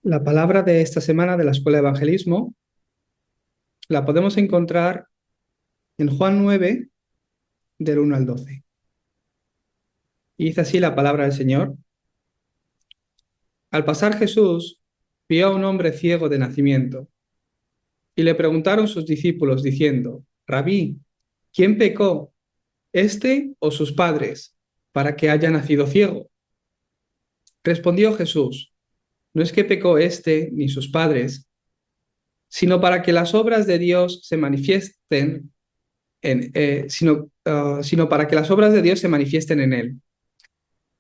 La palabra de esta semana de la Escuela de Evangelismo la podemos encontrar en Juan 9, del 1 al 12. Y dice así la palabra del Señor. Al pasar Jesús, vio a un hombre ciego de nacimiento, y le preguntaron sus discípulos, diciendo, Rabí, ¿quién pecó, este o sus padres, para que haya nacido ciego? Respondió Jesús, no es que pecó este ni sus padres, sino para que las obras de Dios se manifiesten sino para que las obras de Dios se manifiesten en él.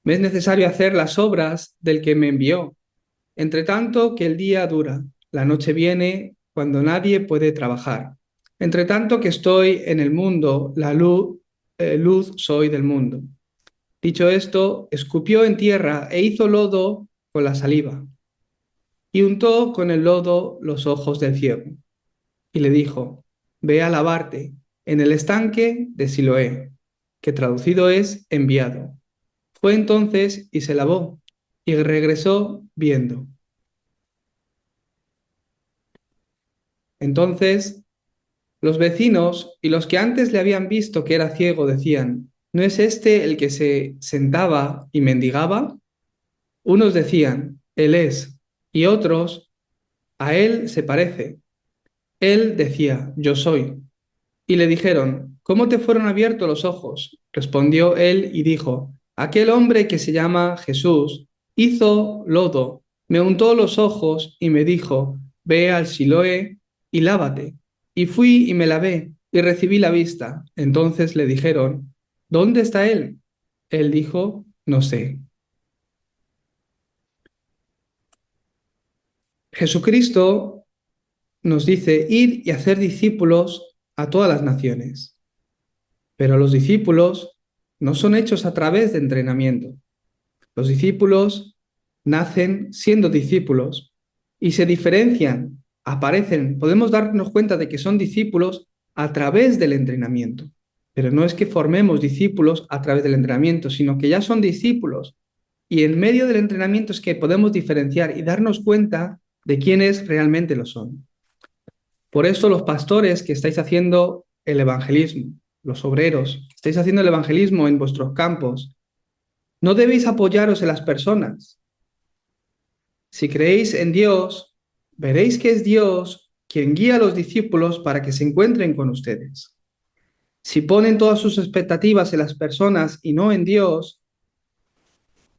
Me es necesario hacer las obras del que me envió. Entre tanto que el día dura, la noche viene cuando nadie puede trabajar. Entre tanto que estoy en el mundo, luz soy del mundo. Dicho esto, escupió en tierra e hizo lodo con la saliva, y untó con el lodo los ojos del ciego, y le dijo, ve a lavarte en el estanque de Siloé, que traducido es enviado. Fue entonces y se lavó, y regresó viendo. Entonces los vecinos y los que antes le habían visto que era ciego decían, ¿no es este el que se sentaba y mendigaba? Unos decían, él es, y otros, a él se parece. Él decía, yo soy. Y le dijeron, ¿cómo te fueron abiertos los ojos? Respondió él y dijo, aquel hombre que se llama Jesús hizo lodo, me untó los ojos y me dijo, ve al Siloé y lávate. Y fui y me lavé y recibí la vista. Entonces le dijeron, ¿dónde está él? Él dijo, no sé. Jesucristo nos dice, ir y hacer discípulos a todas las naciones. Pero los discípulos no son hechos a través de entrenamiento. Los discípulos nacen siendo discípulos y se diferencian, aparecen. Podemos darnos cuenta de que son discípulos a través del entrenamiento. Pero no es que formemos discípulos a través del entrenamiento, sino que ya son discípulos. Y en medio del entrenamiento es que podemos diferenciar y darnos cuenta de quiénes realmente lo son. Por eso los pastores que estáis haciendo el evangelismo, los obreros, estáis haciendo el evangelismo en vuestros campos, no debéis apoyaros en las personas. Si creéis en Dios, veréis que es Dios quien guía a los discípulos para que se encuentren con ustedes. Si ponen todas sus expectativas en las personas y no en Dios,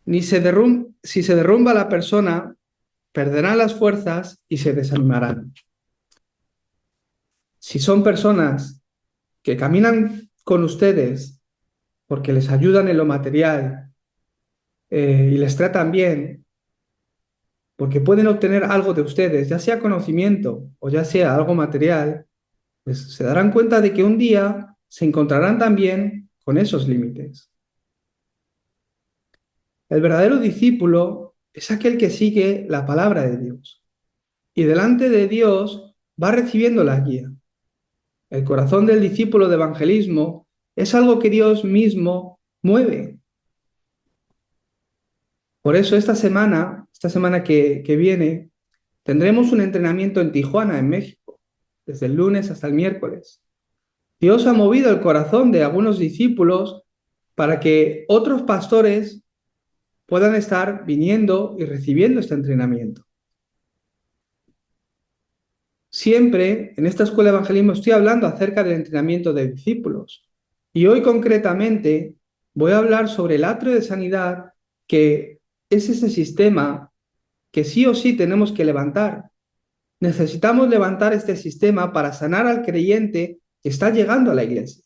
si se derrumba la persona, perderán las fuerzas y se desanimarán. Si son personas que caminan con ustedes porque les ayudan en lo material y les tratan bien, porque pueden obtener algo de ustedes, ya sea conocimiento o ya sea algo material, pues se darán cuenta de que un día se encontrarán también con esos límites. El verdadero discípulo es aquel que sigue la palabra de Dios y delante de Dios va recibiendo la guía. El corazón del discípulo de evangelismo es algo que Dios mismo mueve. Por eso esta semana que viene, tendremos un entrenamiento en Tijuana, en México, desde el lunes hasta el miércoles. Dios ha movido el corazón de algunos discípulos para que otros pastores puedan estar viniendo y recibiendo este entrenamiento. Siempre en esta escuela de evangelismo estoy hablando acerca del entrenamiento de discípulos. Y hoy concretamente voy a hablar sobre el atrio de sanidad, que es ese sistema que sí o sí tenemos que levantar. Necesitamos levantar este sistema para sanar al creyente que está llegando a la iglesia.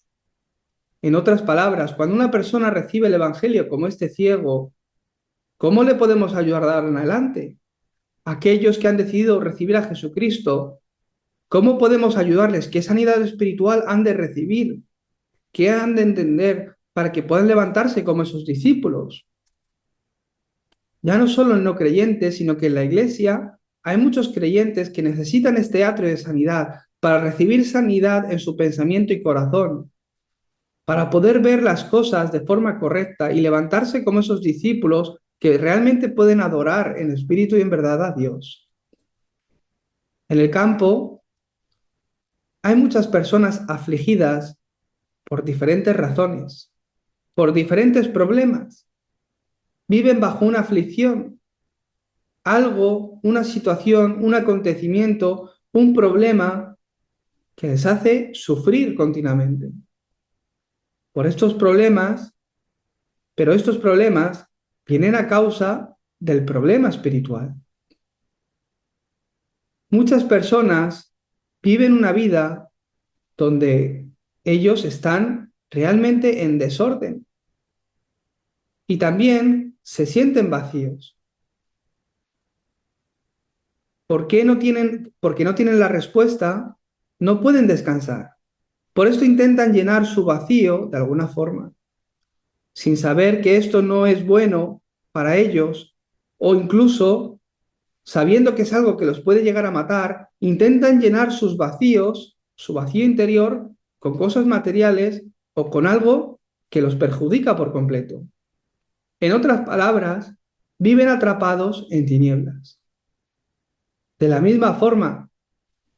En otras palabras, cuando una persona recibe el evangelio como este ciego, ¿cómo le podemos ayudar a dar en adelante? Aquellos que han decidido recibir a Jesucristo, ¿cómo podemos ayudarles? ¿Qué sanidad espiritual han de recibir? ¿Qué han de entender para que puedan levantarse como esos discípulos? Ya no solo en no creyentes, sino que en la iglesia hay muchos creyentes que necesitan este atrio de sanidad para recibir sanidad en su pensamiento y corazón, para poder ver las cosas de forma correcta y levantarse como esos discípulos que realmente pueden adorar en espíritu y en verdad a Dios. En el campo hay muchas personas afligidas por diferentes razones, por diferentes problemas. Viven bajo una aflicción, algo, una situación, un acontecimiento, un problema que les hace sufrir continuamente. Por estos problemas, pero estos problemas vienen a causa del problema espiritual. Muchas personas viven una vida donde ellos están realmente en desorden y también se sienten vacíos. Porque no tienen la respuesta, no pueden descansar. Por esto intentan llenar su vacío de alguna forma, sin saber que esto no es bueno para ellos, o incluso sabiendo que es algo que los puede llegar a matar, intentan llenar sus vacíos, su vacío interior, con cosas materiales o con algo que los perjudica por completo. En otras palabras, viven atrapados en tinieblas. De la misma forma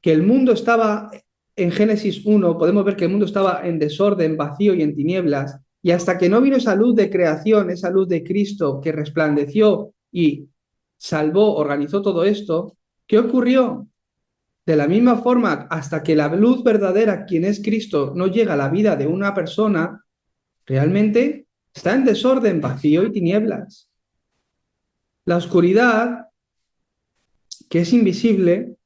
que el mundo estaba en Génesis 1, podemos ver que el mundo estaba en desorden, vacío y en tinieblas, y hasta que no vino esa luz de creación, esa luz de Cristo que resplandeció y salvó, organizó todo esto, ¿qué ocurrió? De la misma forma, hasta que la luz verdadera, quien es Cristo, no llega a la vida de una persona, realmente está en desorden, vacío y tinieblas. La oscuridad, que es invisible,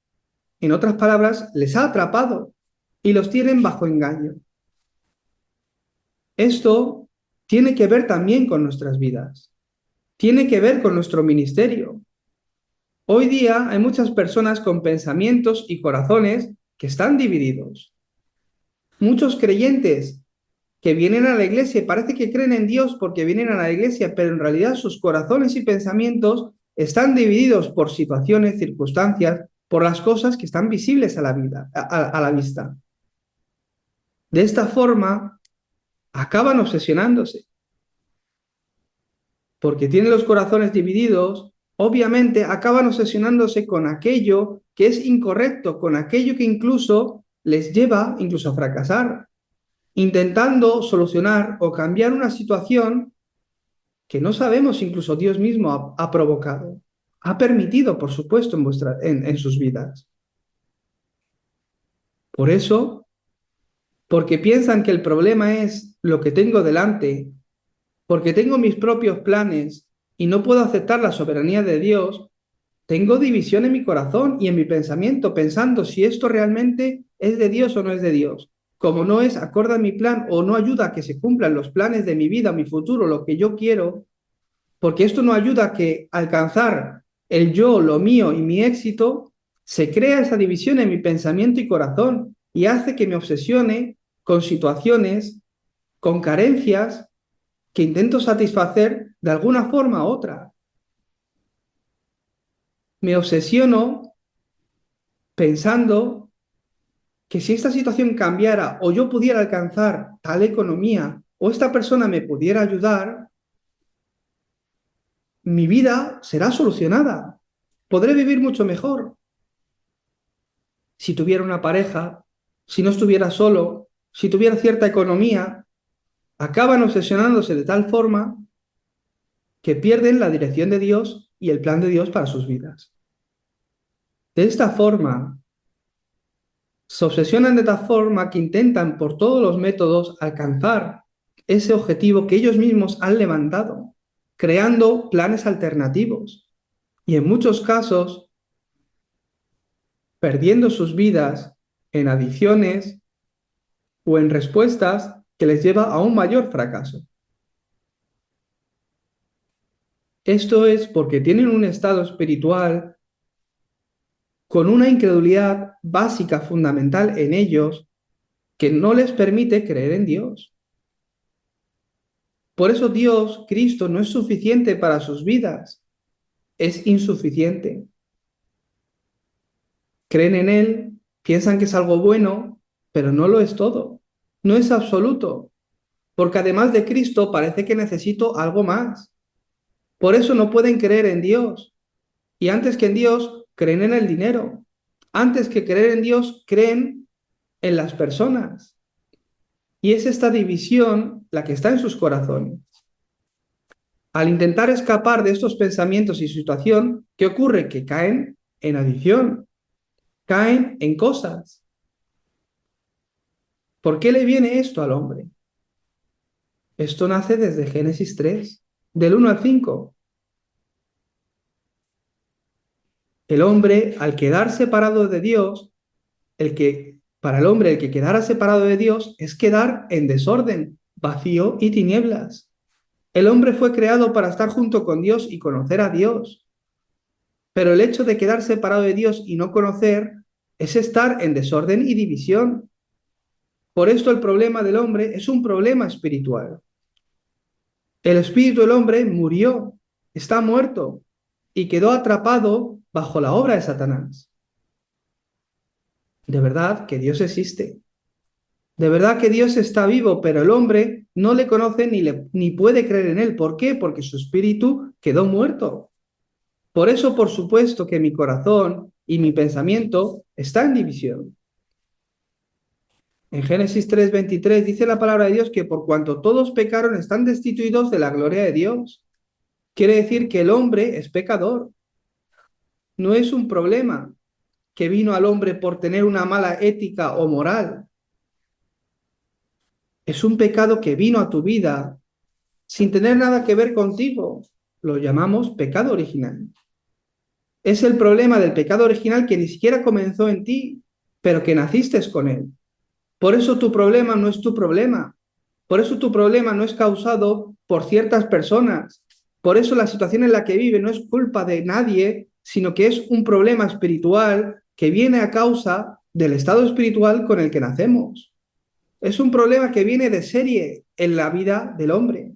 en otras palabras, les ha atrapado y los tienen bajo engaño. Esto tiene que ver también con nuestras vidas, tiene que ver con nuestro ministerio. Hoy día hay muchas personas con pensamientos y corazones que están divididos. Muchos creyentes que vienen a la iglesia y parece que creen en Dios porque vienen a la iglesia, pero en realidad sus corazones y pensamientos están divididos por situaciones, circunstancias, por las cosas que están visibles a la vida, a la vista. De esta forma, acaban obsesionándose. Porque tienen los corazones divididos, obviamente acaban obsesionándose con aquello que es incorrecto, con aquello que incluso les lleva incluso a fracasar, intentando solucionar o cambiar una situación que no sabemos, incluso Dios mismo ha provocado, ha permitido, por supuesto, en sus vidas. Por eso, porque piensan que el problema es lo que tengo delante, porque tengo mis propios planes y no puedo aceptar la soberanía de Dios, tengo división en mi corazón y en mi pensamiento, pensando si esto realmente es de Dios o no es de Dios. Como no es acorde a mi plan o no ayuda a que se cumplan los planes de mi vida, mi futuro, lo que yo quiero, porque esto no ayuda a que alcanzar el yo, lo mío y mi éxito, se crea esa división en mi pensamiento y corazón y hace que me obsesione con situaciones, con carencias que intento satisfacer de alguna forma u otra. Me obsesiono pensando que si esta situación cambiara o yo pudiera alcanzar tal economía o esta persona me pudiera ayudar, mi vida será solucionada. Podré vivir mucho mejor. Si tuviera una pareja, si no estuviera solo, si tuviera cierta economía, acaban obsesionándose de tal forma que pierden la dirección de Dios y el plan de Dios para sus vidas. De esta forma, se obsesionan de tal forma que intentan por todos los métodos alcanzar ese objetivo que ellos mismos han levantado, creando planes alternativos y en muchos casos perdiendo sus vidas en adicciones o en respuestas que les lleva a un mayor fracaso. Esto es porque tienen un estado espiritual con una incredulidad básica, fundamental en ellos, que no les permite creer en Dios. Por eso Dios, Cristo, no es suficiente para sus vidas, es insuficiente. Creen en Él, piensan que es algo bueno, pero no lo es todo, no es absoluto, porque además de Cristo parece que necesito algo más. Por eso no pueden creer en Dios, y antes que en Dios, creen en el dinero, Antes que creer en Dios, creen en las personas. Y es esta división la que está en sus corazones. Al intentar escapar de estos pensamientos y situación, ¿qué ocurre? Que caen en adicción, caen en cosas. ¿Por qué le viene esto al hombre? Esto nace desde Génesis 3, del 1 al 5. El hombre, al quedar separado de Dios, para el hombre, el que quedara separado de Dios es quedar en desorden, vacío y tinieblas. El hombre fue creado para estar junto con Dios y conocer a Dios. Pero el hecho de quedar separado de Dios y no conocer es estar en desorden y división. Por esto el problema del hombre es un problema espiritual. El espíritu del hombre murió, está muerto y quedó atrapado bajo la obra de Satanás. De verdad que Dios existe. De verdad que Dios está vivo, pero el hombre no le conoce ni puede creer en él. ¿Por qué? Porque su espíritu quedó muerto. Por eso, por supuesto, que mi corazón y mi pensamiento está en división. En Génesis 3:23 dice la palabra de Dios que por cuanto todos pecaron están destituidos de la gloria de Dios. Quiere decir que el hombre es pecador. No es un problema que vino al hombre por tener una mala ética o moral. Es un pecado que vino a tu vida sin tener nada que ver contigo. Lo llamamos pecado original. Es el problema del pecado original que ni siquiera comenzó en ti, pero que naciste con él. Por eso tu problema no es tu problema. Por eso tu problema no es causado por ciertas personas. Por eso la situación en la que vive no es culpa de nadie, sino que es un problema espiritual que viene a causa del estado espiritual con el que nacemos. Es un problema que viene de serie en la vida del hombre.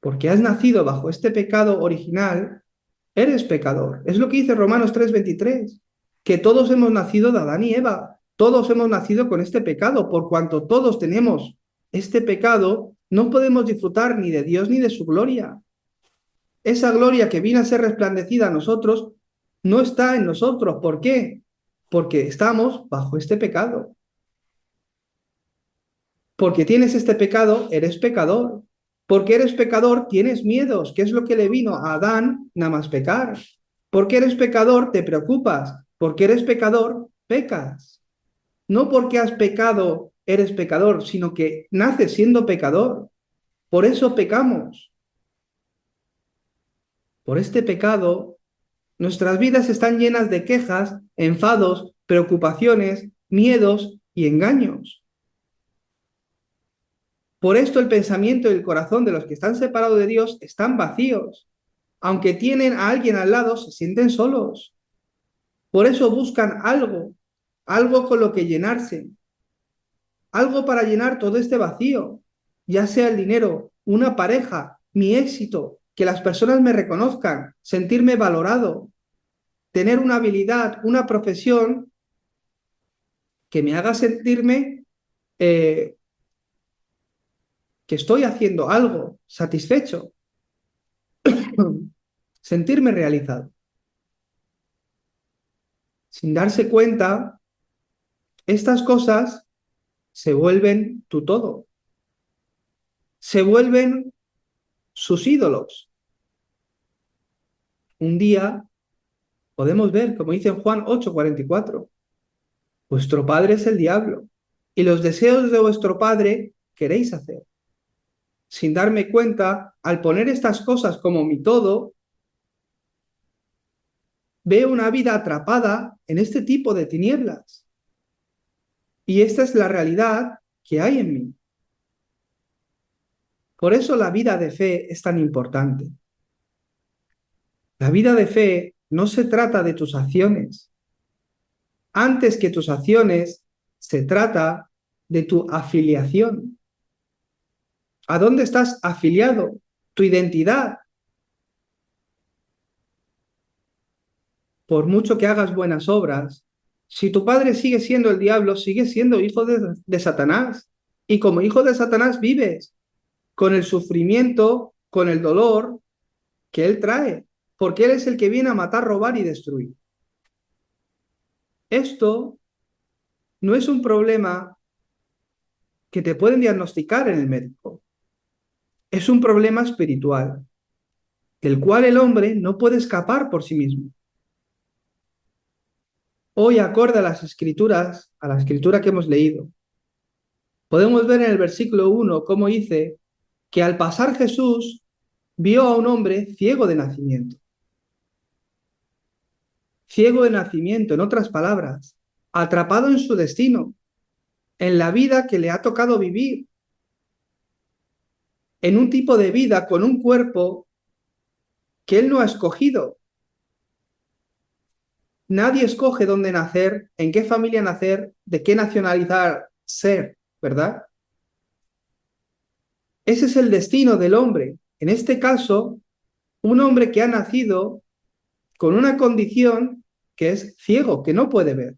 Porque has nacido bajo este pecado original, eres pecador. Es lo que dice Romanos 3:23, que todos hemos nacido de Adán y Eva. Todos hemos nacido con este pecado. Por cuanto todos tenemos este pecado, no podemos disfrutar ni de Dios ni de su gloria. Esa gloria que viene a ser resplandecida a nosotros no está en nosotros. ¿Por qué? Porque estamos bajo este pecado. Porque tienes este pecado, eres pecador. Porque eres pecador, tienes miedos. ¿Qué es lo que le vino a Adán? Nada más pecar. Porque eres pecador, te preocupas. Porque eres pecador, pecas. No porque has pecado, eres pecador, sino que naces siendo pecador. Por eso pecamos. Por este pecado, nuestras vidas están llenas de quejas, enfados, preocupaciones, miedos y engaños. Por esto el pensamiento y el corazón de los que están separados de Dios están vacíos. Aunque tienen a alguien al lado, se sienten solos. Por eso buscan algo, algo con lo que llenarse, algo para llenar todo este vacío, ya sea el dinero, una pareja, mi éxito, que las personas me reconozcan, sentirme valorado, tener una habilidad, una profesión que me haga sentirme que estoy haciendo algo satisfecho, sentirme realizado. Sin darse cuenta, estas cosas se vuelven tu todo, se vuelven sus ídolos. Un día podemos ver, como dice en Juan 8:44, vuestro padre es el diablo y los deseos de vuestro padre queréis hacer. Sin darme cuenta, al poner estas cosas como mi todo, veo una vida atrapada en este tipo de tinieblas. Y esta es la realidad que hay en mí. Por eso la vida de fe es tan importante. La vida de fe no se trata de tus acciones. Antes que tus acciones, se trata de tu afiliación. ¿A dónde estás afiliado? Tu identidad. Por mucho que hagas buenas obras, si tu padre sigue siendo el diablo, sigue siendo hijo de Satanás. Y como hijo de Satanás vives con el sufrimiento, con el dolor que él trae, porque él es el que viene a matar, robar y destruir. Esto no es un problema que te pueden diagnosticar en el médico. Es un problema espiritual, del cual el hombre no puede escapar por sí mismo. Hoy, acorde a las escrituras, a la escritura que hemos leído, podemos ver en el versículo 1 cómo dice que al pasar Jesús vio a un hombre ciego de nacimiento. Ciego de nacimiento, en otras palabras, atrapado en su destino, en la vida que le ha tocado vivir, en un tipo de vida con un cuerpo que él no ha escogido. Nadie escoge dónde nacer, en qué familia nacer, de qué nacionalidad ser, ¿verdad? Ese es el destino del hombre. En este caso, un hombre que ha nacido con una condición que es ciego, que no puede ver,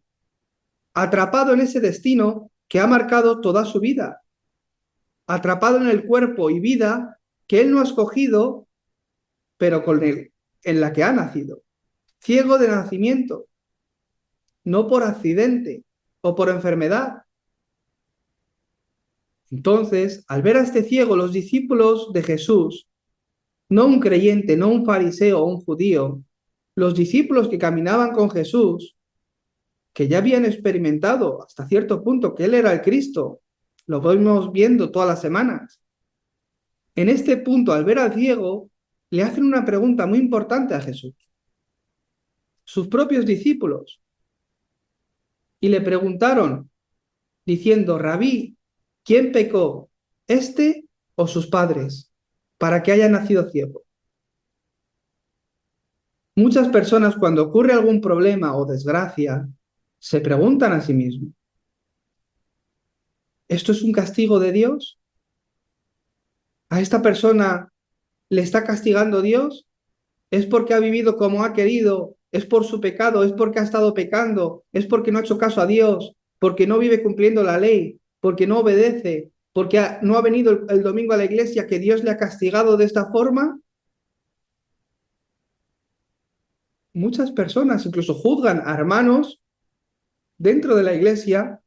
atrapado en ese destino que ha marcado toda su vida, atrapado en el cuerpo y vida que él no ha escogido, pero con él, en la que ha nacido. Ciego de nacimiento, no por accidente o por enfermedad. Entonces, al ver a este ciego, los discípulos de Jesús, no un creyente, no un fariseo o un judío, los discípulos que caminaban con Jesús, que ya habían experimentado hasta cierto punto que Él era el Cristo, lo vamos viendo todas las semanas. En este punto, al ver al ciego, le hacen una pregunta muy importante a Jesús, sus propios discípulos, y le preguntaron, diciendo, Rabí, ¿quién pecó, este o sus padres, para que haya nacido ciego? Muchas personas cuando ocurre algún problema o desgracia, se preguntan a sí mismos, ¿esto es un castigo de Dios? ¿A esta persona le está castigando Dios? ¿Es porque ha vivido como ha querido? ¿Es por su pecado? ¿Es porque ha estado pecando? ¿Es porque no ha hecho caso a Dios? ¿Porque no vive cumpliendo la ley? ¿Porque no obedece? ¿Porque no ha venido el domingo a la iglesia que Dios le ha castigado de esta forma? Muchas personas incluso juzgan a hermanos dentro de la iglesia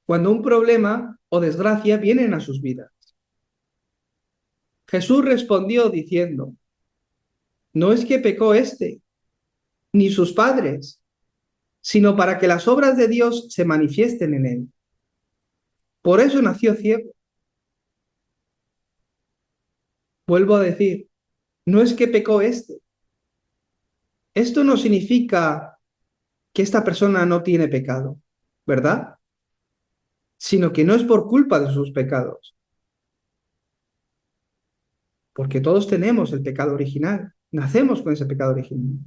cuando un problema o desgracia vienen a sus vidas. Jesús respondió diciendo, no es que pecó este, ni sus padres, sino para que las obras de Dios se manifiesten en él. Por eso nació ciego. Vuelvo a decir, no es que pecó este. Esto no significa que esta persona no tiene pecado, ¿verdad? Sino que no es por culpa de sus pecados, porque todos tenemos el pecado original, nacemos con ese pecado original.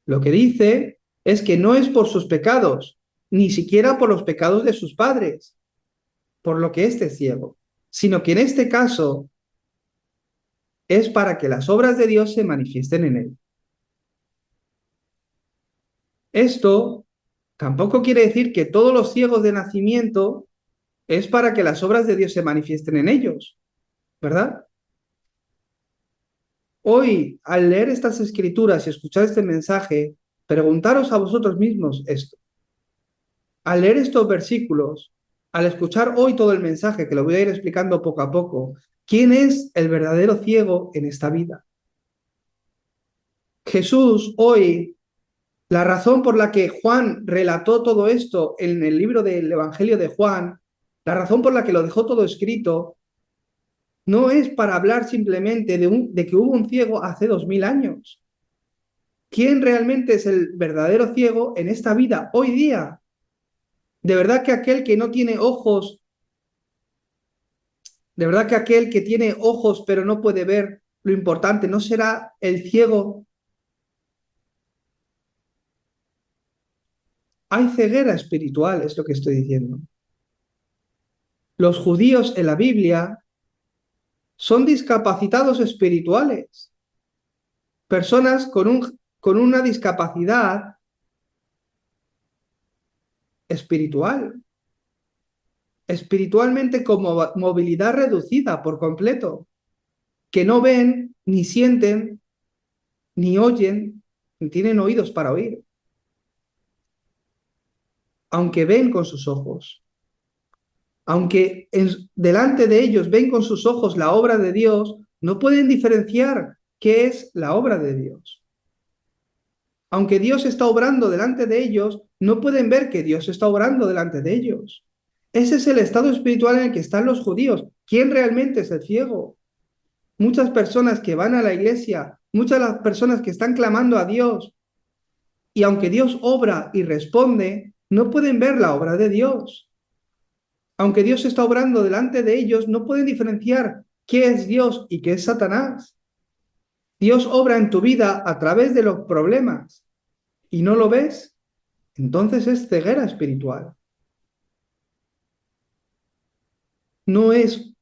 Lo que dice es que no es por sus pecados, ni siquiera por los pecados de sus padres, por lo que éste es ciego, sino que en este caso es para que las obras de Dios se manifiesten en él. Esto tampoco quiere decir que todos los ciegos de nacimiento es para que las obras de Dios se manifiesten en ellos, ¿verdad? Hoy, al leer estas escrituras y escuchar este mensaje, preguntaros a vosotros mismos esto. Al leer estos versículos, al escuchar hoy todo el mensaje, que lo voy a ir explicando poco a poco, ¿quién es el verdadero ciego en esta vida? Jesús hoy, la razón por la que Juan relató todo esto en el libro del Evangelio de Juan, la razón por la que lo dejó todo escrito, no es para hablar simplemente de que hubo un ciego hace 2000 años. ¿Quién realmente es el verdadero ciego en esta vida, hoy día? De verdad que aquel que no tiene ojos, de verdad que aquel que tiene ojos pero no puede ver lo importante, ¿no será el ciego? Hay ceguera espiritual, es lo que estoy diciendo. Los judíos en la Biblia son discapacitados espirituales, personas con una discapacidad espiritual, espiritualmente con movilidad reducida por completo, que no ven, ni sienten, ni oyen, ni tienen oídos para oír. aunque ven con sus ojos, aunque delante de ellos ven con sus ojos la obra de Dios, no pueden diferenciar qué es la obra de Dios. Aunque Dios está obrando delante de ellos, no pueden ver que Dios está obrando delante de ellos. Ese es el estado espiritual en el que están los judíos. ¿Quién realmente es el ciego? Muchas personas que van a la iglesia, muchas de las personas que están clamando a Dios, y aunque Dios obra y responde, no pueden ver la obra de Dios. Aunque Dios está obrando delante de ellos, no pueden diferenciar qué es Dios y qué es Satanás. Dios obra en tu vida a través de los problemas y no lo ves, entonces es ceguera espiritual. No es,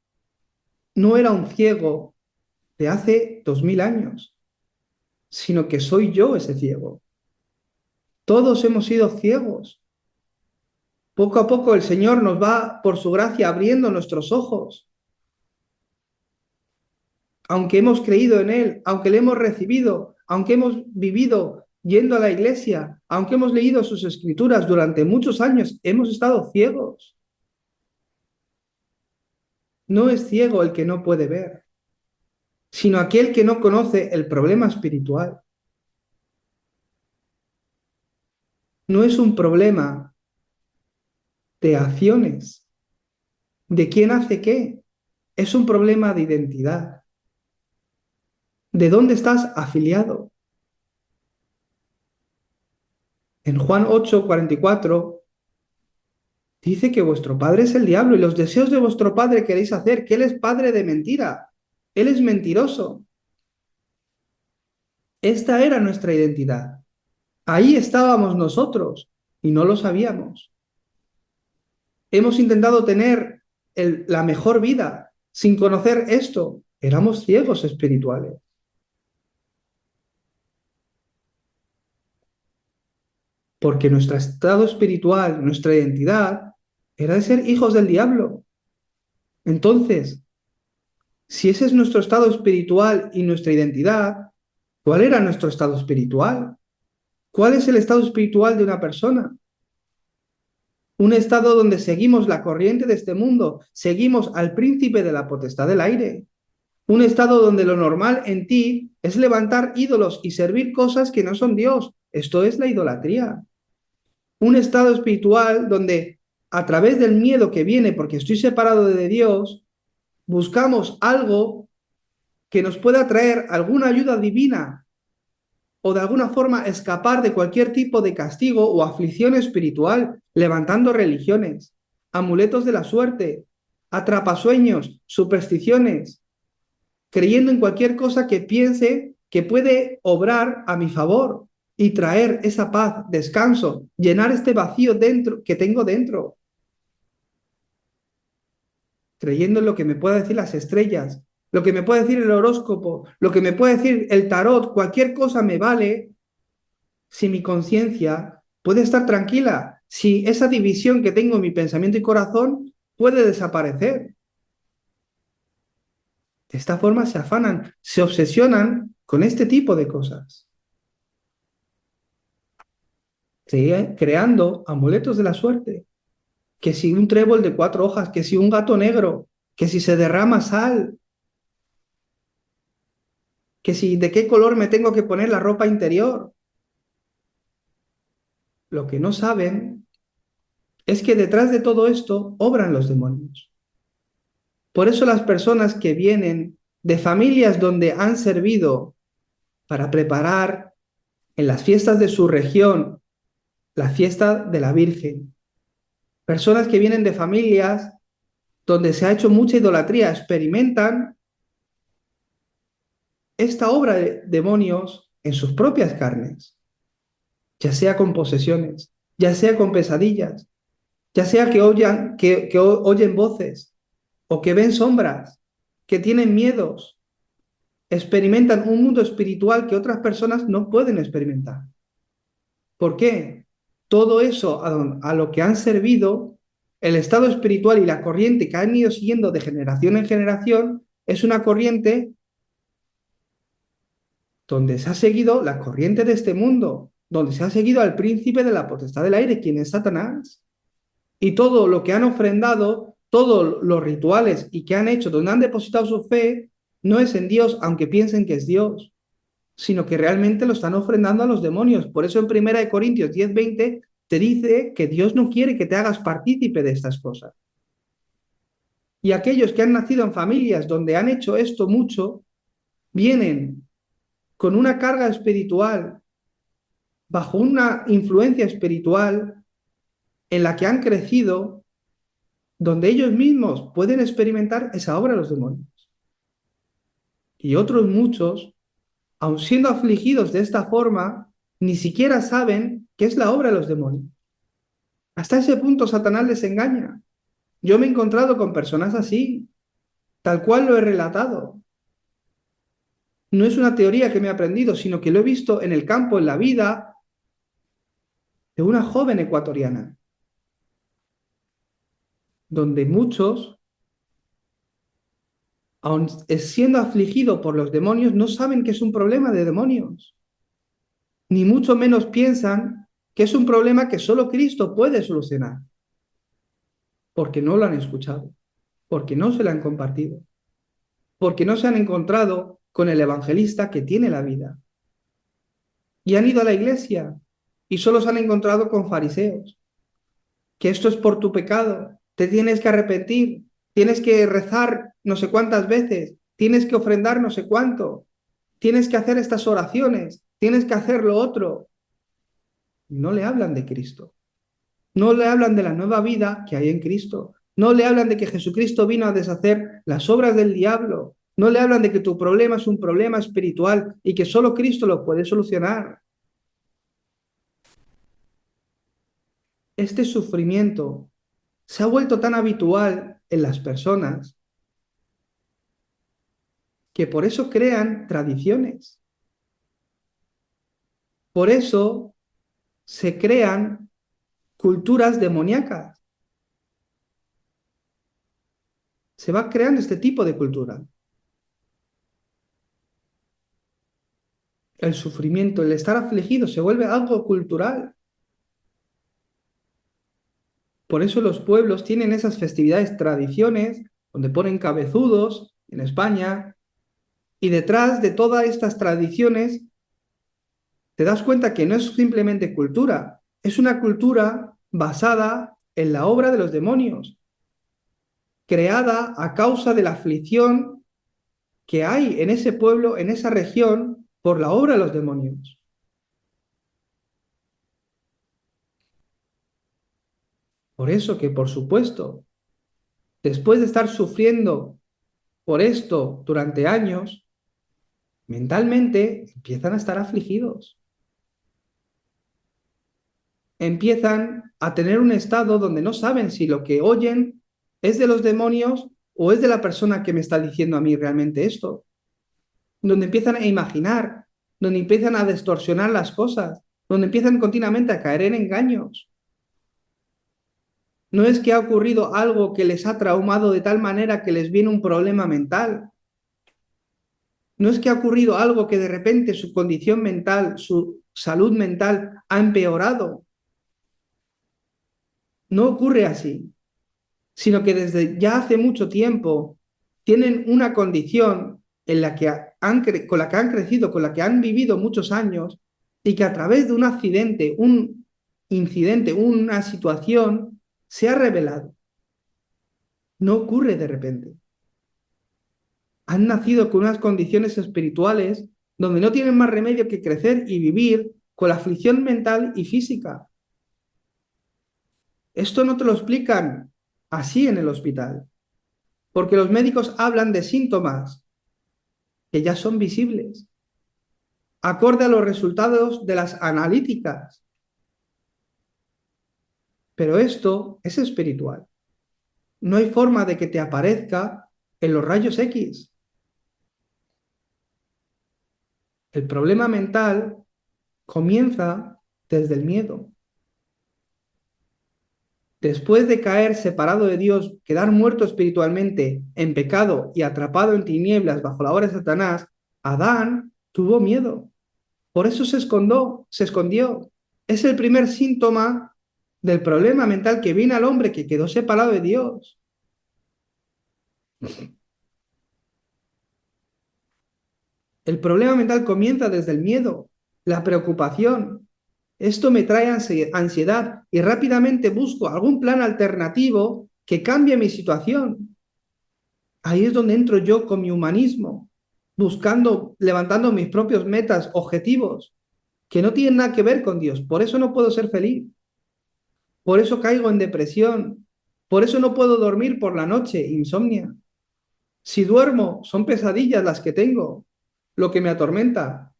no era un ciego de hace 2000 años, sino que soy yo ese ciego. Todos hemos sido ciegos. Poco a poco el Señor nos va, por su gracia, abriendo nuestros ojos. Aunque hemos creído en Él, aunque le hemos recibido, aunque hemos vivido yendo a la iglesia, aunque hemos leído sus escrituras durante muchos años, hemos estado ciegos. No es ciego el que no puede ver, sino aquel que no conoce el problema espiritual. No es un problema de acciones, de quién hace qué. Es un problema de identidad. ¿De dónde estás afiliado? En Juan 8:44 dice que vuestro padre es el diablo y los deseos de vuestro padre queréis hacer, que él es padre de mentira. Él es mentiroso. Esta era nuestra identidad. Ahí estábamos nosotros y no lo sabíamos. Hemos intentado tener la mejor vida sin conocer esto. Éramos ciegos espirituales. Porque nuestro estado espiritual, nuestra identidad, era de ser hijos del diablo. Entonces, si ese es nuestro estado espiritual y nuestra identidad, ¿cuál era nuestro estado espiritual? ¿Cuál es el estado espiritual de una persona? Un estado donde seguimos la corriente de este mundo, seguimos al príncipe de la potestad del aire. Un estado donde lo normal en ti es levantar ídolos y servir cosas que no son Dios. Esto es la idolatría. Un estado espiritual donde a través del miedo que viene porque estoy separado de Dios, buscamos algo que nos pueda traer alguna ayuda divina o de alguna forma escapar de cualquier tipo de castigo o aflicción espiritual, levantando religiones, amuletos de la suerte, atrapasueños, supersticiones, creyendo en cualquier cosa que piense que puede obrar a mi favor y traer esa paz, descanso, llenar este vacío dentro que tengo dentro, creyendo en lo que me pueda decir las estrellas, lo que me puede decir el horóscopo, lo que me puede decir el tarot, cualquier cosa me vale si mi conciencia puede estar tranquila, si esa división que tengo en mi pensamiento y corazón puede desaparecer. De esta forma se afanan, se obsesionan con este tipo de cosas, creando amuletos de la suerte, que si un trébol de 4 hojas, que si un gato negro, que si se derrama sal, que si de qué color me tengo que poner la ropa interior. Lo que no saben es que detrás de todo esto obran los demonios. Por eso las personas que vienen de familias donde han servido para preparar en las fiestas de su región la fiesta de la Virgen, personas que vienen de familias donde se ha hecho mucha idolatría, experimentan esta obra de demonios en sus propias carnes, ya sea con posesiones, ya sea con pesadillas, ya sea que oyen voces o que ven sombras, que tienen miedos, experimentan un mundo espiritual que otras personas no pueden experimentar. ¿Por qué? Todo eso a lo que han servido, el estado espiritual y la corriente que han ido siguiendo de generación en generación, es una corriente donde se ha seguido la corriente de este mundo, donde se ha seguido al príncipe de la potestad del aire, quien es Satanás. Y todo lo que han ofrendado, todos los rituales y que han hecho, donde han depositado su fe, no es en Dios, aunque piensen que es Dios, sino que realmente lo están ofrendando a los demonios. Por eso en 1 Corintios 10:20 te dice que Dios no quiere que te hagas partícipe de estas cosas. Y aquellos que han nacido en familias donde han hecho esto mucho, vienen con una carga espiritual, bajo una influencia espiritual en la que han crecido, donde ellos mismos pueden experimentar esa obra de los demonios. Y otros muchos, aun siendo afligidos de esta forma, ni siquiera saben qué es la obra de los demonios. Hasta ese punto Satanás les engaña. Yo me he encontrado con personas así, tal cual lo he relatado. No es una teoría que me he aprendido, sino que lo he visto en el campo, en la vida de una joven ecuatoriana, donde muchos, aun siendo afligidos por los demonios, no saben que es un problema de demonios, ni mucho menos piensan que es un problema que solo Cristo puede solucionar, porque no lo han escuchado, porque no se lo han compartido, porque no se han encontrado con el evangelista que tiene la vida. Y han ido a la iglesia y solo se han encontrado con fariseos, que esto es por tu pecado, te tienes que arrepentir, tienes que rezar no sé cuántas veces, tienes que ofrendar no sé cuánto, tienes que hacer estas oraciones, tienes que hacer lo otro. No le hablan de Cristo, no le hablan de la nueva vida que hay en Cristo, no le hablan de que Jesucristo vino a deshacer las obras del diablo, no le hablan de que tu problema es un problema espiritual y que solo Cristo lo puede solucionar. Este sufrimiento se ha vuelto tan habitual en las personas que por eso crean tradiciones. Por eso se crean culturas demoníacas. Se va creando este tipo de cultura. El sufrimiento, el estar afligido se vuelve algo cultural. Por eso los pueblos tienen esas festividades, tradiciones, donde ponen cabezudos en España, y detrás de todas estas tradiciones te das cuenta que no es simplemente cultura, es una cultura basada en la obra de los demonios, creada a causa de la aflicción que hay en ese pueblo, en esa región, por la obra de los demonios. Por eso que, por supuesto, después de estar sufriendo por esto durante años, mentalmente empiezan a estar afligidos. Empiezan a tener un estado donde no saben si lo que oyen es de los demonios o es de la persona que me está diciendo a mí realmente esto. Donde empiezan a imaginar, donde empiezan a distorsionar las cosas, donde empiezan continuamente a caer en engaños. No es que ha ocurrido algo que les ha traumado de tal manera que les viene un problema mental. No es que ha ocurrido algo que de repente su condición mental, su salud mental ha empeorado. No ocurre así, sino que desde ya hace mucho tiempo tienen una condición en la que con la que han crecido, con la que han vivido muchos años y que a través de un accidente, un incidente, una situación, se ha revelado. No ocurre de repente. Han nacido con unas condiciones espirituales donde no tienen más remedio que crecer y vivir con la aflicción mental y física. Esto no te lo explican así en el hospital, porque los médicos hablan de síntomas que ya son visibles, acorde a los resultados de las analíticas. Pero esto es espiritual. No hay forma de que te aparezca en los rayos X. El problema mental comienza desde el miedo. Después de caer separado de Dios, quedar muerto espiritualmente en pecado y atrapado en tinieblas bajo la obra de Satanás, Adán tuvo miedo. Por eso se escondió. Es el primer síntoma del problema mental que viene al hombre que quedó separado de Dios. El problema mental comienza desde el miedo, la preocupación. Esto me trae ansiedad y rápidamente busco algún plan alternativo que cambie mi situación. Ahí es donde entro yo con mi humanismo, buscando, levantando mis propios metas, objetivos, que no tienen nada que ver con Dios. Por eso no puedo ser feliz. Por eso caigo en depresión. Por eso no puedo dormir por la noche, insomnia. Si duermo, son pesadillas las que tengo, lo que me atormenta.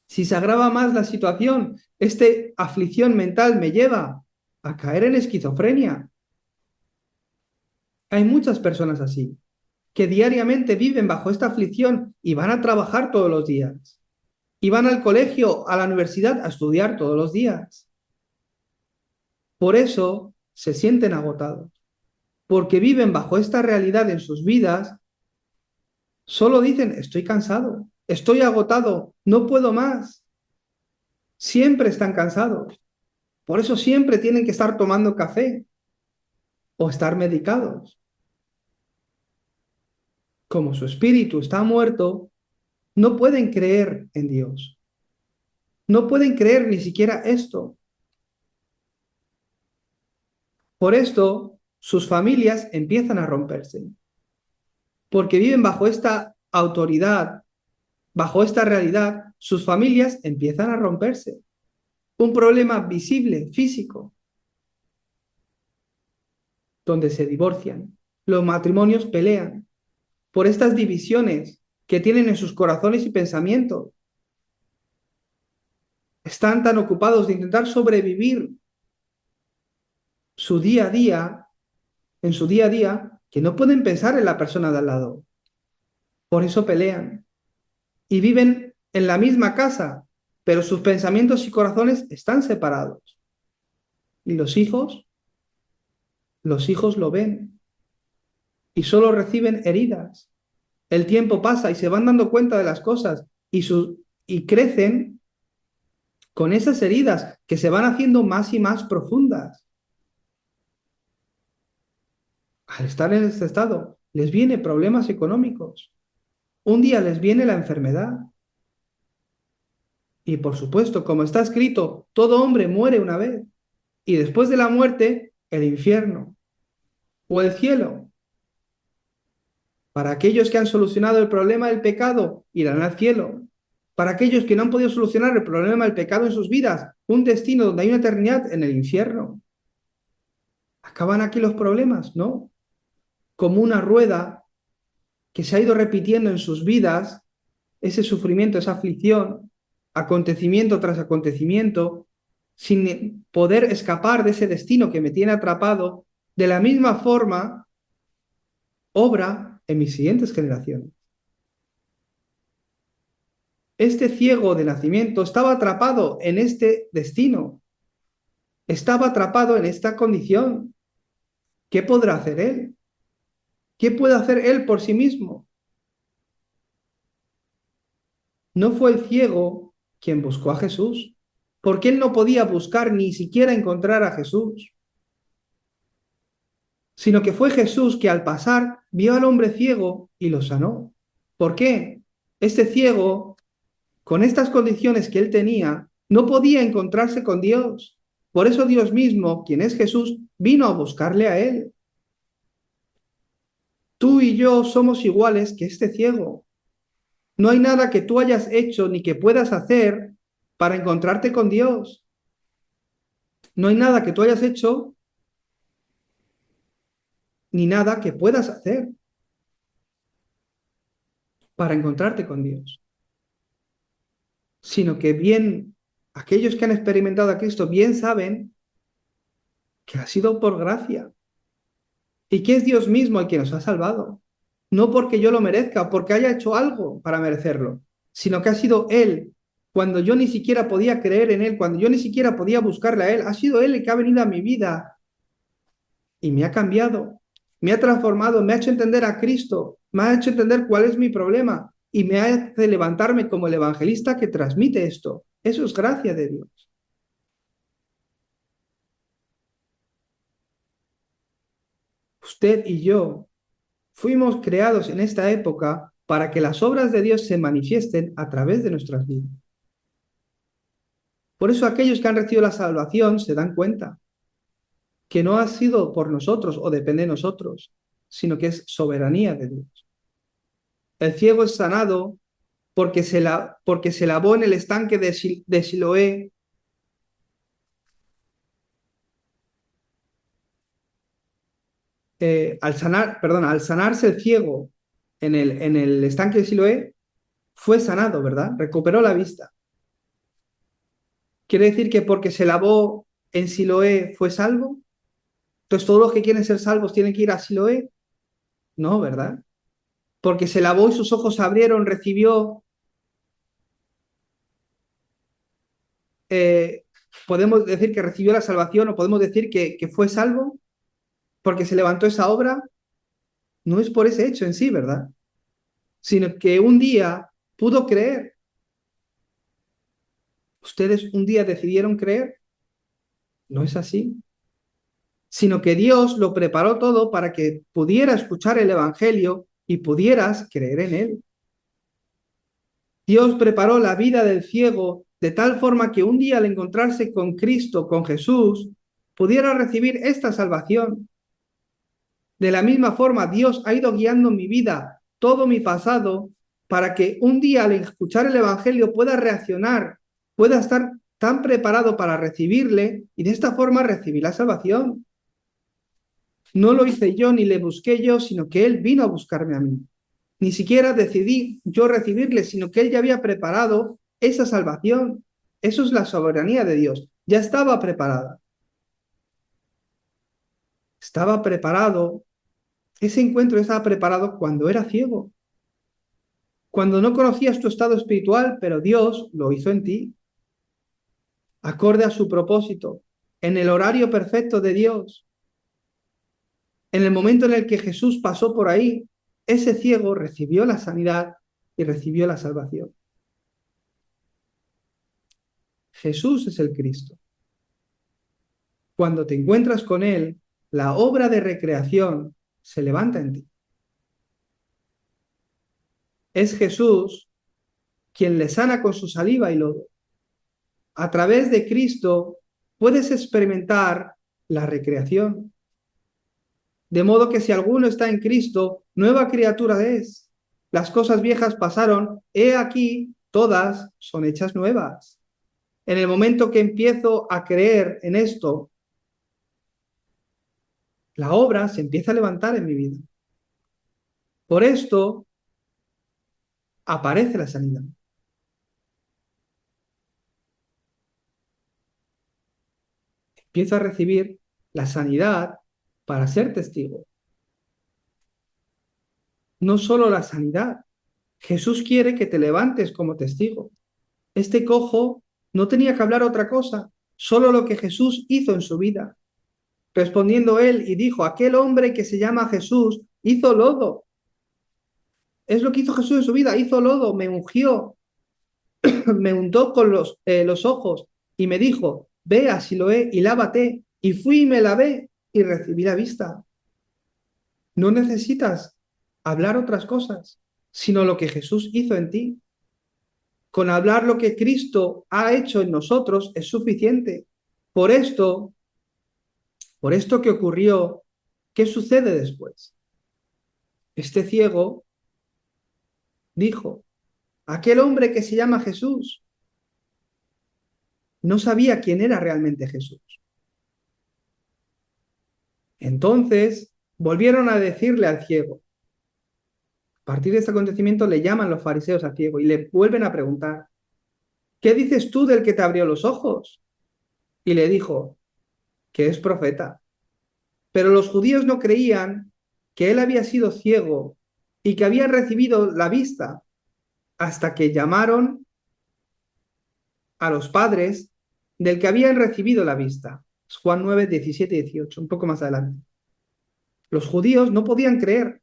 Si se agrava más la situación, esta aflicción mental me lleva a caer en esquizofrenia. Hay muchas personas así, que diariamente viven bajo esta aflicción y van a trabajar todos los días. Y van al colegio, a la universidad, a estudiar todos los días. Por eso se sienten agotados, porque viven bajo esta realidad en sus vidas. Solo dicen, estoy cansado, estoy agotado, no puedo más. Siempre están cansados. Por eso siempre tienen que estar tomando café o estar medicados. Como su espíritu está muerto, no pueden creer en Dios. No pueden creer ni siquiera esto. Por esto, sus familias empiezan a romperse, porque viven bajo esta autoridad, bajo esta realidad, sus familias empiezan a romperse. Un problema visible, físico, donde se divorcian. Los matrimonios pelean por estas divisiones que tienen en sus corazones y pensamientos. Están tan ocupados de intentar sobrevivir su día a día, en su día a día, que no pueden pensar en la persona de al lado. Por eso pelean. Y viven en la misma casa, pero sus pensamientos y corazones están separados. Y los hijos lo ven y solo reciben heridas. El tiempo pasa y se van dando cuenta de las cosas y crecen con esas heridas que se van haciendo más y más profundas. Al estar en este estado, les vienen problemas económicos. Un día les viene la enfermedad. Y por supuesto, como está escrito, todo hombre muere una vez. Y después de la muerte, el infierno o el cielo. Para aquellos que han solucionado el problema del pecado, irán al cielo. Para aquellos que no han podido solucionar el problema del pecado en sus vidas, un destino donde hay una eternidad en el infierno. ¿Acaban aquí los problemas? No. Como una rueda que se ha ido repitiendo en sus vidas, ese sufrimiento, esa aflicción, acontecimiento tras acontecimiento, sin poder escapar de ese destino que me tiene atrapado, de la misma forma, obra en mis siguientes generaciones. Este ciego de nacimiento estaba atrapado en este destino, estaba atrapado en esta condición. ¿Qué podrá hacer él? ¿Qué puede hacer él por sí mismo? No fue el ciego quien buscó a Jesús, porque él no podía buscar ni siquiera encontrar a Jesús, sino que fue Jesús que al pasar vio al hombre ciego y lo sanó. ¿Por qué? Este ciego, con estas condiciones que él tenía, no podía encontrarse con Dios. Por eso Dios mismo, quien es Jesús, vino a buscarle a él. Tú y yo somos iguales que este ciego. No hay nada que tú hayas hecho ni que puedas hacer para encontrarte con Dios. No hay nada que tú hayas hecho ni nada que puedas hacer para encontrarte con Dios, sino que bien aquellos que han experimentado a Cristo bien saben que ha sido por gracia y que es Dios mismo el que nos ha salvado, no porque yo lo merezca o porque haya hecho algo para merecerlo, sino que ha sido Él. Cuando yo ni siquiera podía creer en Él, cuando yo ni siquiera podía buscarle a Él, ha sido Él el que ha venido a mi vida y me ha cambiado, me ha transformado, me ha hecho entender a Cristo, me ha hecho entender cuál es mi problema y me hace levantarme como el evangelista que transmite esto. Eso es gracia de Dios. Usted y yo fuimos creados en esta época para que las obras de Dios se manifiesten a través de nuestras vidas. Por eso aquellos que han recibido la salvación se dan cuenta que no ha sido por nosotros o depende de nosotros, sino que es soberanía de Dios. El ciego es sanado porque se lavó en el estanque de Siloé. Al sanarse el ciego en el estanque de Siloé, fue sanado, ¿verdad? Recuperó la vista. ¿Quiere decir que porque se lavó en Siloé fue salvo? Entonces, ¿todos los que quieren ser salvos tienen que ir a Siloé? No, ¿verdad? Porque se lavó y sus ojos se abrieron, recibió, eh, podemos decir que recibió la salvación o podemos decir que fue salvo porque se levantó esa obra. No es por ese hecho en sí, ¿verdad? Sino que un día pudo creer. ¿Ustedes un día decidieron creer? No es así. Sino que Dios lo preparó todo para que pudiera escuchar el Evangelio y pudieras creer en él. Dios preparó la vida del ciego de tal forma que un día al encontrarse con Cristo, con Jesús, pudiera recibir esta salvación. De la misma forma, Dios ha ido guiando mi vida, todo mi pasado, para que un día al escuchar el Evangelio pueda reaccionar, pueda estar tan preparado para recibirle y de esta forma recibir la salvación. No lo hice yo ni le busqué yo, sino que Él vino a buscarme a mí. Ni siquiera decidí yo recibirle, sino que Él ya había preparado esa salvación. Eso es la soberanía de Dios. Ya estaba preparada. Estaba preparado. Ese encuentro estaba preparado cuando era ciego. Cuando no conocías tu estado espiritual, pero Dios lo hizo en ti. Acorde a su propósito. En el horario perfecto de Dios. En el momento en el que Jesús pasó por ahí, ese ciego recibió la sanidad y recibió la salvación. Jesús es el Cristo. Cuando te encuentras con Él, la obra de recreación se levanta en ti. Es Jesús quien le sana con su saliva y lodo. A través de Cristo puedes experimentar la recreación. De modo que si alguno está en Cristo, nueva criatura es. Las cosas viejas pasaron, he aquí, todas son hechas nuevas. En el momento que empiezo a creer en esto, la obra se empieza a levantar en mi vida. Por esto aparece la sanidad. Empiezo a recibir la sanidad para ser testigo. No solo la sanidad. Jesús quiere que te levantes como testigo. Este cojo no tenía que hablar otra cosa, solo lo que Jesús hizo en su vida. Respondiendo él y dijo, aquel hombre que se llama Jesús hizo lodo. Es lo que hizo Jesús en su vida, hizo lodo, me ungió, me untó con los ojos y me dijo, ve a Siloé y lávate. Y fui y me lavé y recibí la vista. No necesitas hablar otras cosas, sino lo que Jesús hizo en ti. Con hablar lo que Cristo ha hecho en nosotros es suficiente. Por esto que ocurrió, ¿qué sucede después? Este ciego dijo, aquel hombre que se llama Jesús no sabía quién era realmente Jesús. Entonces volvieron a decirle al ciego. A partir de este acontecimiento le llaman los fariseos al ciego y le vuelven a preguntar, ¿qué dices tú del que te abrió los ojos? Y le dijo, que es profeta. Pero los judíos no creían que él había sido ciego y que había recibido la vista hasta que llamaron a los padres del que habían recibido la vista. Juan 9, 17 y 18, un poco más adelante. Los judíos no podían creer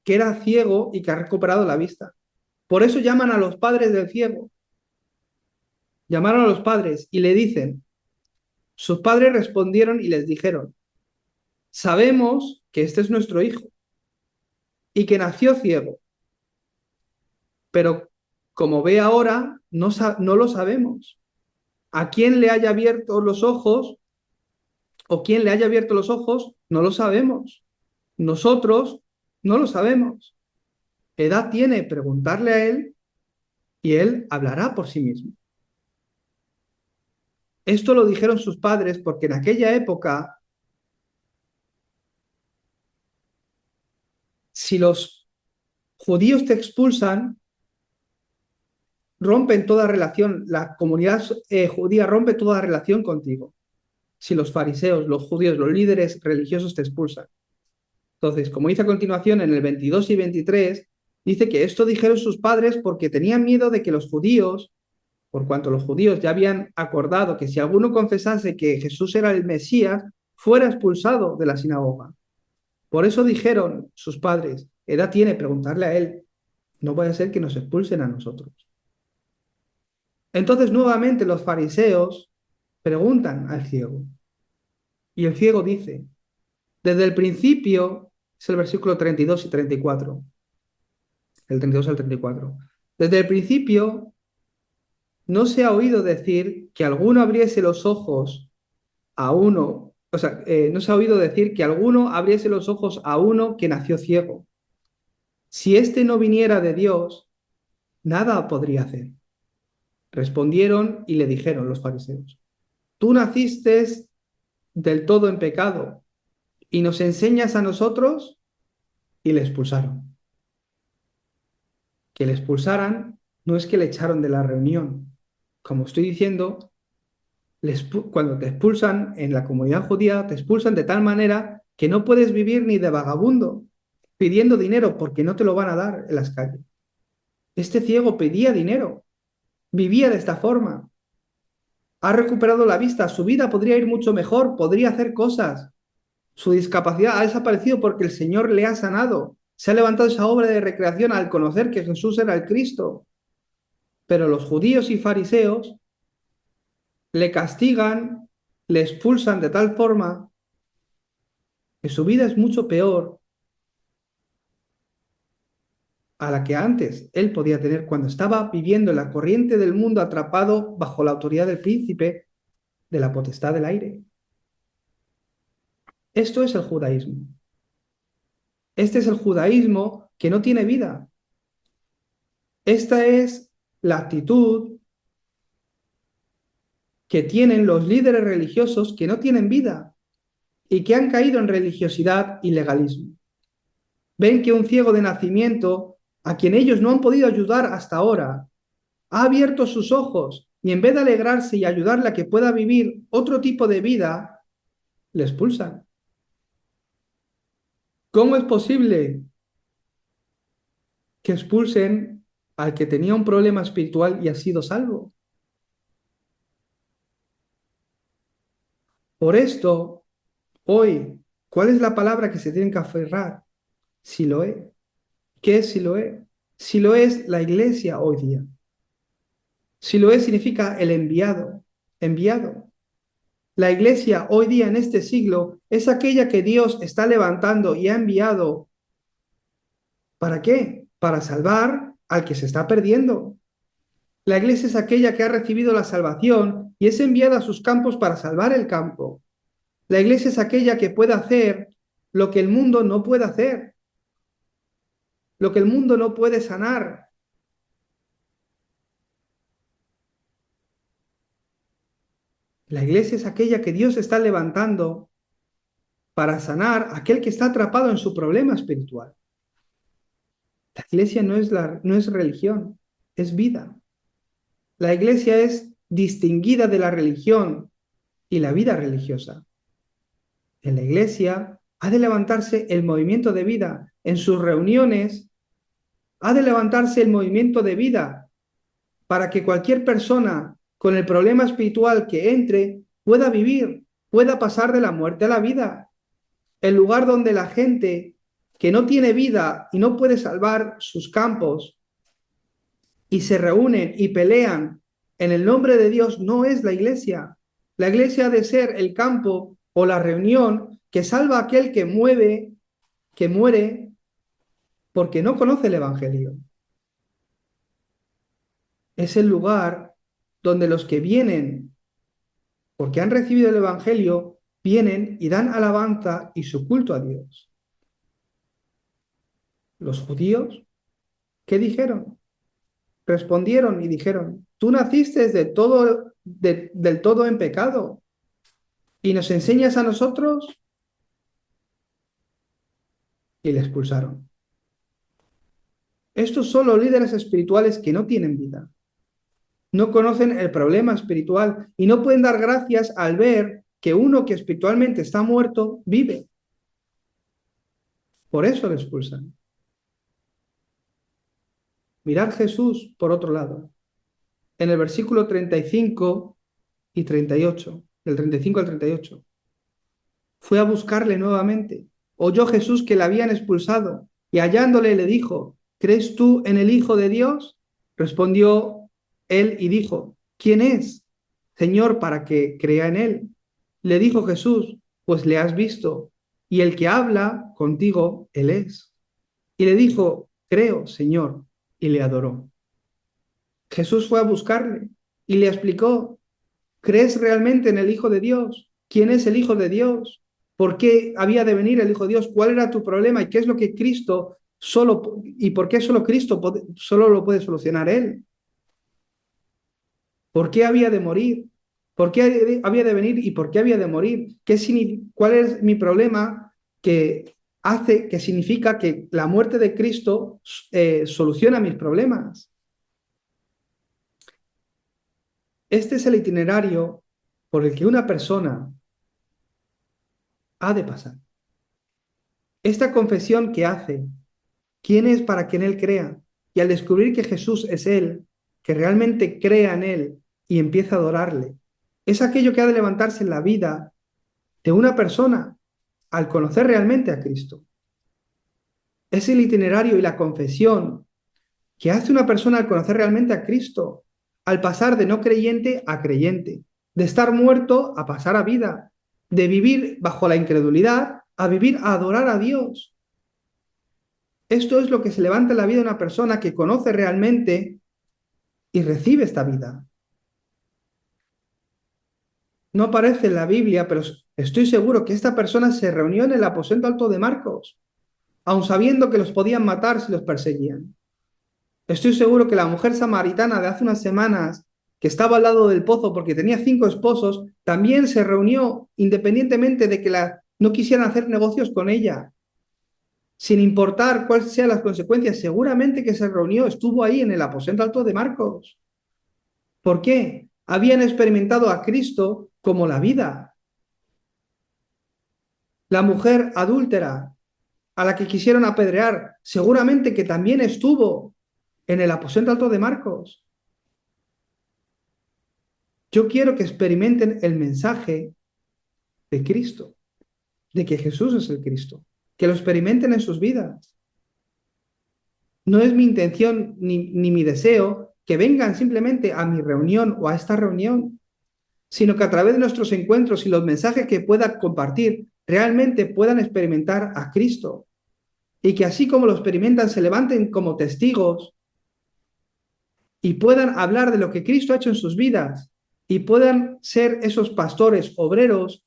que era ciego y que ha recuperado la vista. Por eso llaman a los padres del ciego. Llamaron a los padres y le dicen, sus padres respondieron y les dijeron, sabemos que este es nuestro hijo y que nació ciego, pero como ve ahora, no lo sabemos. A quién le haya abierto los ojos o quién le haya abierto los ojos, no lo sabemos. Nosotros no lo sabemos. Edad tiene preguntarle a él y él hablará por sí mismo. Esto lo dijeron sus padres porque en aquella época, si los judíos te expulsan, rompen toda relación, la comunidad judía rompe toda relación contigo. Si los fariseos, los judíos, los líderes religiosos te expulsan. Entonces, como dice a continuación en el 22 y 23, dice que esto dijeron sus padres porque tenían miedo de que los judíos, por cuanto los judíos ya habían acordado que si alguno confesase que Jesús era el Mesías, fuera expulsado de la sinagoga. Por eso dijeron sus padres, edad tiene preguntarle a él, no vaya a ser que nos expulsen a nosotros. Entonces nuevamente los fariseos preguntan al ciego y el ciego dice, desde el principio, es el versículo 32 y 34, del 32 al 34, desde el principio no se ha oído decir que alguno abriese los ojos a uno, o sea, no se ha oído decir que alguno abriese los ojos a uno que nació ciego. Si éste no viniera de Dios, nada podría hacer. Respondieron y le dijeron los fariseos, tú naciste del todo en pecado y nos enseñas a nosotros, y le expulsaron. Que le expulsaran no es que le echaron de la reunión. Como estoy diciendo, cuando te expulsan en la comunidad judía, te expulsan de tal manera que no puedes vivir ni de vagabundo pidiendo dinero porque no te lo van a dar en las calles. Este ciego pedía dinero, vivía de esta forma, ha recuperado la vista, su vida podría ir mucho mejor, podría hacer cosas. Su discapacidad ha desaparecido porque el Señor le ha sanado. Se ha levantado esa obra de recreación al conocer que Jesús era el Cristo. Pero los judíos y fariseos le castigan, le expulsan de tal forma que su vida es mucho peor a la que antes él podía tener cuando estaba viviendo en la corriente del mundo atrapado bajo la autoridad del príncipe de la potestad del aire. Esto es el judaísmo. Este es el judaísmo que no tiene vida. Esta es la actitud que tienen los líderes religiosos que no tienen vida y que han caído en religiosidad y legalismo. Ven que un ciego de nacimiento, a quien ellos no han podido ayudar hasta ahora, ha abierto sus ojos y en vez de alegrarse y ayudarle a que pueda vivir otro tipo de vida, le expulsan. ¿Cómo es posible que expulsen al que tenía un problema espiritual y ha sido salvo? Por esto, hoy, ¿cuál es la palabra que se tienen que aferrar? Siloé. ¿Qué es Siloé? Siloé es la iglesia hoy día. Siloé significa el enviado, enviado. La iglesia hoy día en este siglo es aquella que Dios está levantando y ha enviado. ¿Para qué? Para salvar al que se está perdiendo. La iglesia es aquella que ha recibido la salvación y es enviada a sus campos para salvar el campo. La iglesia es aquella que puede hacer lo que el mundo no puede hacer, lo que el mundo no puede sanar. La iglesia es aquella que Dios está levantando para sanar a aquel que está atrapado en su problema espiritual. La iglesia no es religión, es vida. La iglesia es distinguida de la religión y la vida religiosa. En la iglesia ha de levantarse el movimiento de vida. En sus reuniones ha de levantarse el movimiento de vida para que cualquier persona con el problema espiritual que entre pueda vivir, pueda pasar de la muerte a la vida. El lugar donde la gente que no tiene vida y no puede salvar sus campos y se reúnen y pelean en el nombre de Dios, no es la iglesia. La iglesia ha de ser el campo o la reunión que salva a aquel que muere porque no conoce el Evangelio. Es el lugar donde los que vienen porque han recibido el Evangelio vienen y dan alabanza y su culto a Dios. Los judíos, ¿qué dijeron? Respondieron y dijeron, tú naciste del todo en pecado y nos enseñas a nosotros, y le expulsaron. Estos son los líderes espirituales que no tienen vida, no conocen el problema espiritual y no pueden dar gracias al ver que uno que espiritualmente está muerto vive. Por eso le expulsan. Mirad Jesús por otro lado, en el versículo 35 y 38, del 35 al 38. Fue a buscarle nuevamente. Oyó Jesús que le habían expulsado y hallándole le dijo, ¿crees tú en el Hijo de Dios? Respondió él y dijo, ¿quién es, Señor, para que crea en él? Le dijo Jesús, pues le has visto, y el que habla contigo, él es. Y le dijo, creo, Señor, y le adoró. Jesús fue a buscarle y le explicó, ¿crees realmente en el Hijo de Dios? ¿Quién es el Hijo de Dios? ¿Por qué había de venir el Hijo de Dios? ¿Cuál era tu problema? ¿Y qué es lo que Cristo y por qué solo Cristo solo lo puede solucionar Él? ¿Por qué había de morir? ¿Por qué había de venir y por qué había de morir? ¿Cuál es mi problema que significa que la muerte de Cristo soluciona mis problemas? Este es el itinerario por el que una persona ha de pasar. Esta confesión que hace, ¿quién es para que en él crea? Y al descubrir que Jesús es él, que realmente crea en él y empieza a adorarle, es aquello que ha de levantarse en la vida de una persona al conocer realmente a Cristo. Es el itinerario y la confesión que hace una persona al conocer realmente a Cristo, al pasar de no creyente a creyente, de estar muerto a pasar a vida, de vivir bajo la incredulidad a vivir a adorar a Dios. Esto es lo que se levanta en la vida de una persona que conoce realmente y recibe esta vida. No aparece en la Biblia, pero estoy seguro que esta persona se reunió en el aposento alto de Marcos, aun sabiendo que los podían matar si los perseguían. Estoy seguro que la mujer samaritana de hace unas semanas, que estaba al lado del pozo porque tenía 5 esposos, también se reunió independientemente de que no quisieran hacer negocios con ella. Sin importar cuáles sean las consecuencias, seguramente que se reunió, estuvo ahí en el aposento alto de Marcos. ¿Por qué? Habían experimentado a Cristo como la vida. La mujer adúltera a la que quisieron apedrear, seguramente que también estuvo en el aposento alto de Marcos. Yo quiero que experimenten el mensaje de Cristo, de que Jesús es el Cristo, que lo experimenten en sus vidas. No es mi intención ni mi deseo que vengan simplemente a mi reunión o a esta reunión, sino que a través de nuestros encuentros y los mensajes que pueda compartir, realmente puedan experimentar a Cristo. Y que así como lo experimentan, se levanten como testigos y puedan hablar de lo que Cristo ha hecho en sus vidas y puedan ser esos pastores, obreros,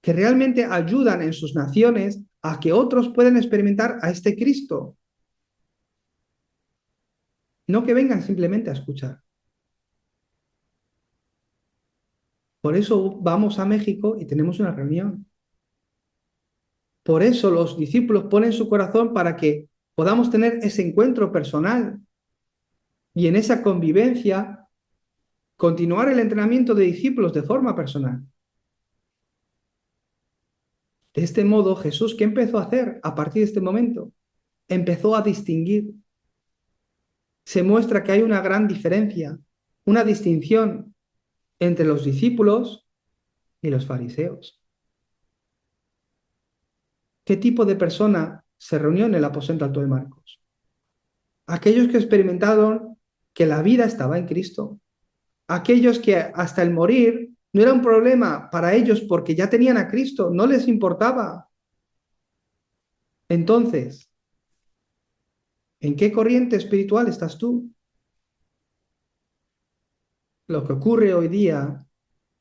que realmente ayudan en sus naciones a que otros puedan experimentar a este Cristo. No que vengan simplemente a escuchar. Por eso vamos a México y tenemos una reunión. Por eso los discípulos ponen su corazón para que podamos tener ese encuentro personal y en esa convivencia continuar el entrenamiento de discípulos de forma personal. De este modo, Jesús, ¿qué empezó a hacer a partir de este momento? Empezó a distinguir. Se muestra que hay una gran diferencia, una distinción entre los discípulos y los fariseos. ¿Qué tipo de persona se reunió en el aposento alto de Marcos? Aquellos que experimentaron que la vida estaba en Cristo. Aquellos que hasta el morir no era un problema para ellos porque ya tenían a Cristo, no les importaba. Entonces, ¿en qué corriente espiritual estás tú? Lo que ocurre hoy día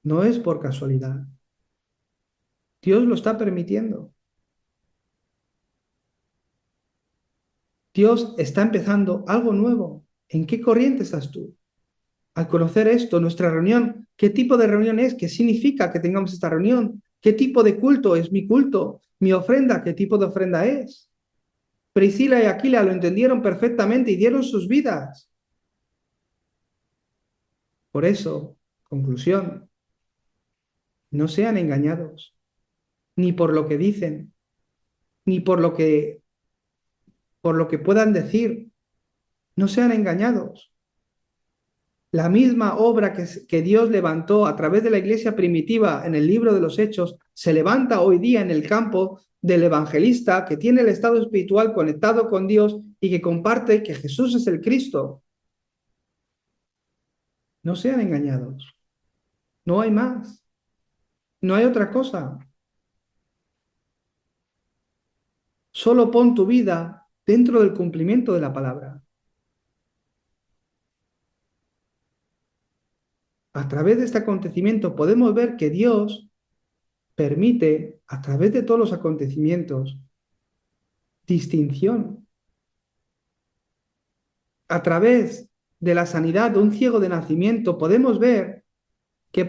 no es por casualidad. Dios lo está permitiendo. Dios está empezando algo nuevo. ¿En qué corriente estás tú? Al conocer esto, nuestra reunión, ¿qué tipo de reunión es? ¿Qué significa que tengamos esta reunión? ¿Qué tipo de culto es mi culto? ¿Mi ofrenda? ¿Qué tipo de ofrenda es? Priscila y Aquila lo entendieron perfectamente y dieron sus vidas. Por eso, conclusión, no sean engañados, ni por lo que dicen, ni por lo que puedan decir. No sean engañados. La misma obra que Dios levantó a través de la iglesia primitiva en el libro de los Hechos, se levanta hoy día en el campo del evangelista que tiene el estado espiritual conectado con Dios y que comparte que Jesús es el Cristo. No sean engañados. No hay más. No hay otra cosa. Solo pon tu vida dentro del cumplimiento de la palabra. A través de este acontecimiento podemos ver que Dios permite, a través de todos los acontecimientos, distinción. A través de la sanidad de un ciego de nacimiento podemos ver que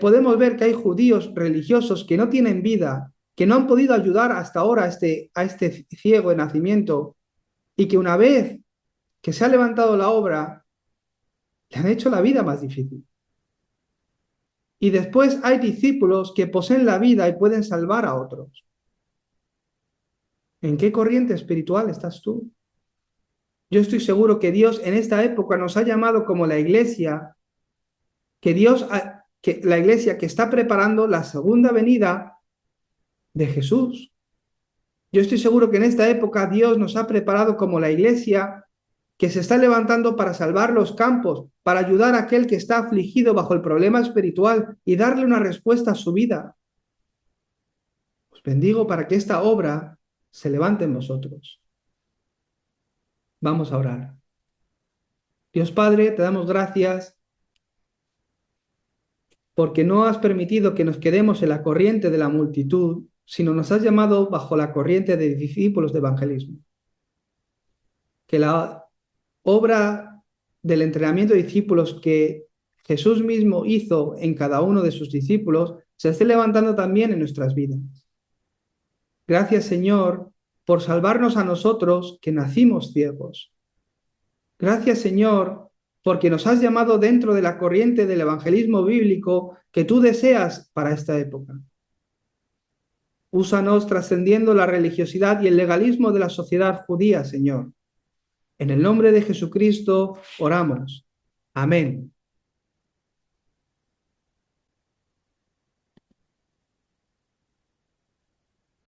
hay judíos religiosos que no tienen vida, que no han podido ayudar hasta ahora a este ciego de nacimiento y que una vez que se ha levantado la obra, le han hecho la vida más difícil. Y después hay discípulos que poseen la vida y pueden salvar a otros. ¿En qué corriente espiritual estás tú? Yo estoy seguro que Dios en esta época nos ha llamado como la iglesia, que la iglesia que está preparando la segunda venida de Jesús. Yo estoy seguro que en esta época Dios nos ha preparado como la iglesia que se está levantando para salvar los campos, para ayudar a aquel que está afligido bajo el problema espiritual y darle una respuesta a su vida. Os bendigo para que esta obra se levante en vosotros. Vamos a orar. Dios Padre, te damos gracias porque no has permitido que nos quedemos en la corriente de la multitud, sino nos has llamado bajo la corriente de discípulos de evangelismo. Que la obra del entrenamiento de discípulos que Jesús mismo hizo en cada uno de sus discípulos se esté levantando también en nuestras vidas. Gracias, Señor, por salvarnos a nosotros que nacimos ciegos. Gracias, Señor, porque nos has llamado dentro de la corriente del evangelismo bíblico que tú deseas para esta época. Úsanos trascendiendo la religiosidad y el legalismo de la sociedad judía, Señor. En el nombre de Jesucristo oramos. Amén.